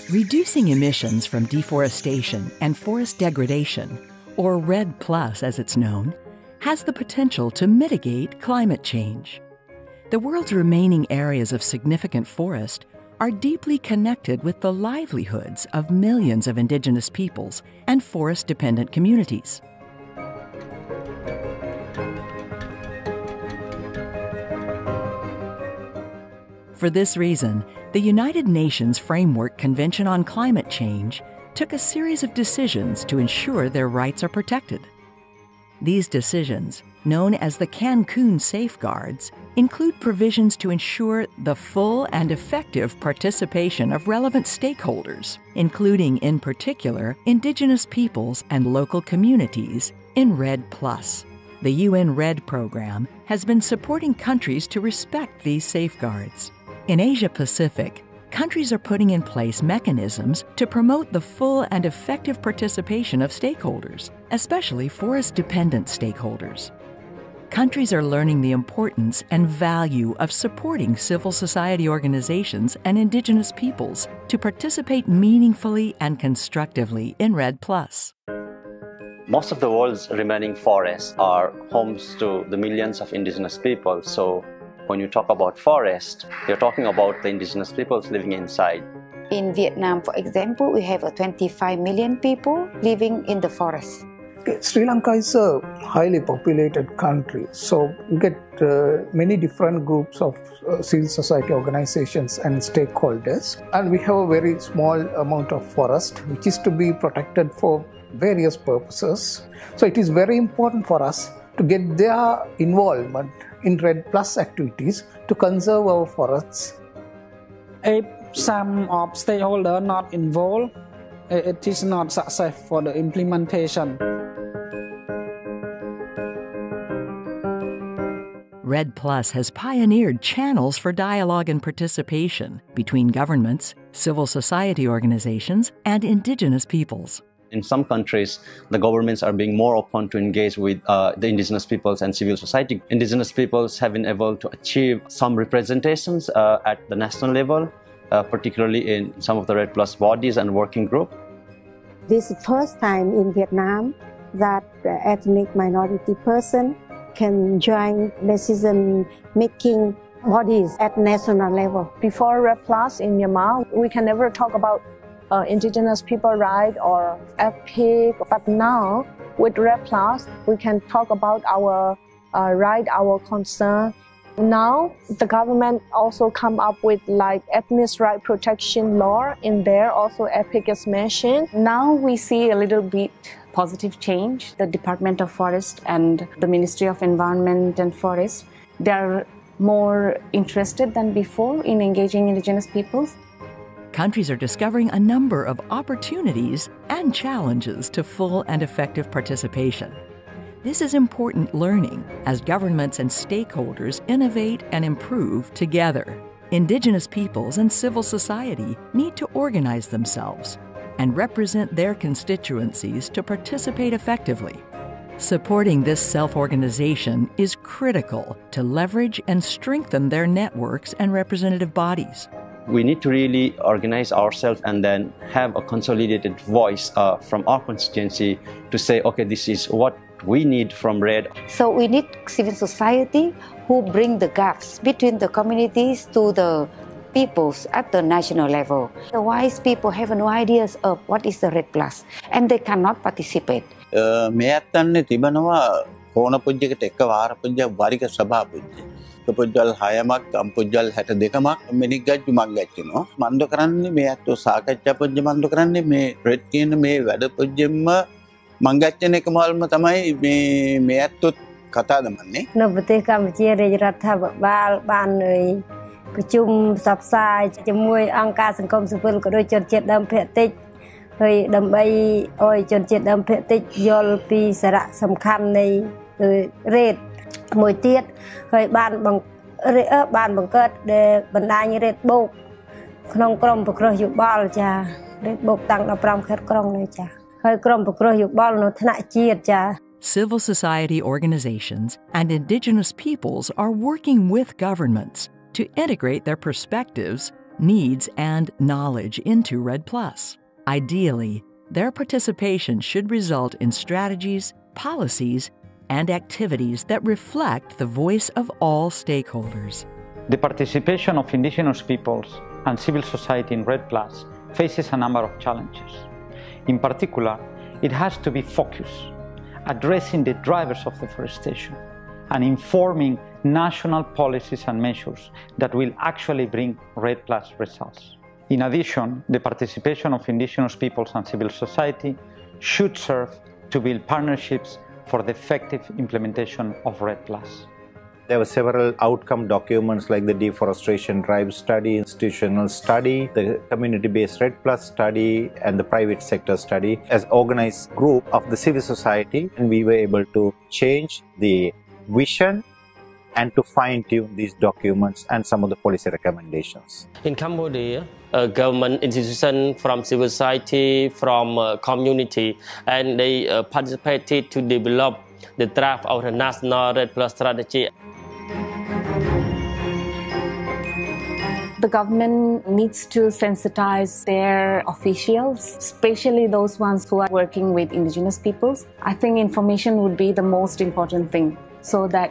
Reducing emissions from deforestation and forest degradation, or REDD+ as it's known, has the potential to mitigate climate change. The world's remaining areas of significant forest are deeply connected with the livelihoods of millions of indigenous peoples and forest-dependent communities. For this reason, the United Nations Framework Convention on Climate Change took a series of decisions to ensure their rights are protected. These decisions, known as the Cancun Safeguards, include provisions to ensure the full and effective participation of relevant stakeholders, including, in particular, indigenous peoples and local communities, in REDD+. The UN REDD program has been supporting countries to respect these safeguards. In Asia-Pacific, countries are putting in place mechanisms to promote the full and effective participation of stakeholders, especially forest-dependent stakeholders. Countries are learning the importance and value of supporting civil society organizations and indigenous peoples to participate meaningfully and constructively in REDD+. Most of the world's remaining forests are homes to the millions of indigenous people. So when you talk about forest, you're talking about the indigenous peoples living inside. In Vietnam, for example, we have 25 million people living in the forest. Sri Lanka is a highly populated country, so you get many different groups of civil society organizations and stakeholders. And we have a very small amount of forest which is to be protected for various purposes. So it is very important for us to get their involvement in REDD+ activities to conserve our forests. If some of stakeholders not involved, it is not success for the implementation. REDD+ has pioneered channels for dialogue and participation between governments, civil society organizations, and indigenous peoples. In some countries, the governments are being more open to engage with the indigenous peoples and civil society. Indigenous peoples have been able to achieve some representations at the national level, particularly in some of the REDD+ bodies and working groups. This is the first time in Vietnam that ethnic minority person can join decision-making bodies at national level. Before REDD+ in Myanmar, we can never talk about indigenous people right or FP, but now with REDD+, we can talk about our right, our concern. Now the government also come up with like ethnic right protection law. In there also EPIC is mentioned. Now we see a little bit positive change. The Department of Forest and the Ministry of Environment and Forest, they are more interested than before in engaging indigenous peoples. Countries are discovering a number of opportunities and challenges to full and effective participation. This is important learning as governments and stakeholders innovate and improve together. Indigenous peoples and civil society need to organize themselves and represent their constituencies to participate effectively. Supporting this self-organization is critical to leverage and strengthen their networks and representative bodies. We need to really organize ourselves and then have a consolidated voice from our constituency to say, okay, this is what we need from REDD. So we need civil society who bring the gaps between the communities to the peoples at the national level. The wise people have no ideas of what is the REDD+, and they cannot participate. Kepunyal hayamak, ampunyal hata dekamak, menigaj jumak gacino. Mandu kerana me atau sahaja punjam mandu kerana me redkin me wada punjam manggacene kemal matamai me atau kata daman ni. Nobete Cambodia Ratha Bal Ban Kuchum Sapsai Jamui Angka Sangkom Supul Kodochon Chet Dam Petik Hoi Dambai Oi Chon Chet Dam Petik Yol Pi Sarak Samkhan Nei REDD មួយទៀតហើយបានបង្កើតបណ្ដាញរ៉េតបូកក្នុងក្រុមប្រក្រោះយោបល់ចារ៉េតបូកតាំង15ខេត្តក្រុងនេះចា ហើយក្រុមប្រក្រោះយោបល់នៅថ្នាក់ជាតិចា៎ Civil society organizations and indigenous peoples are working with governments to integrate their perspectives, needs, and knowledge into REDD+. Ideally, their participation should result in strategies, policies, and activities that reflect the voice of all stakeholders. The participation of indigenous peoples and civil society in REDD+ faces a number of challenges. In particular, it has to be focused, addressing the drivers of deforestation and informing national policies and measures that will actually bring REDD+ results. In addition, the participation of indigenous peoples and civil society should serve to build partnerships for the effective implementation of REDD+. There were several outcome documents like the deforestation drive study, institutional study, the community-based REDD+ study, and the private sector study as organized group of the civil society, and we were able to change the vision and to fine-tune these documents and some of the policy recommendations. In Cambodia, government institution from civil society, from community, and they participated to develop the draft of the national REDD+ strategy. The government needs to sensitize their officials, especially those ones who are working with indigenous peoples. I think information would be the most important thing, so that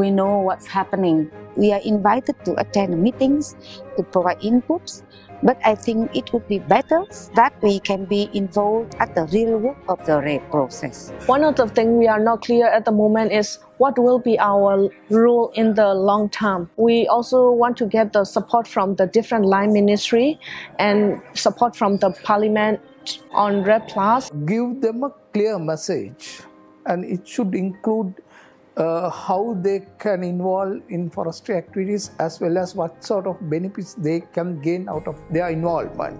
we know what's happening. We are invited to attend meetings, to provide inputs, but I think it would be better that we can be involved at the real work of the REDD process. One of the things we are not clear at the moment is what will be our role in the long term. We also want to get the support from the different line ministry and support from the parliament on REDD+. Give them a clear message, and it should include how they can involve in forestry activities as well as what sort of benefits they can gain out of their involvement.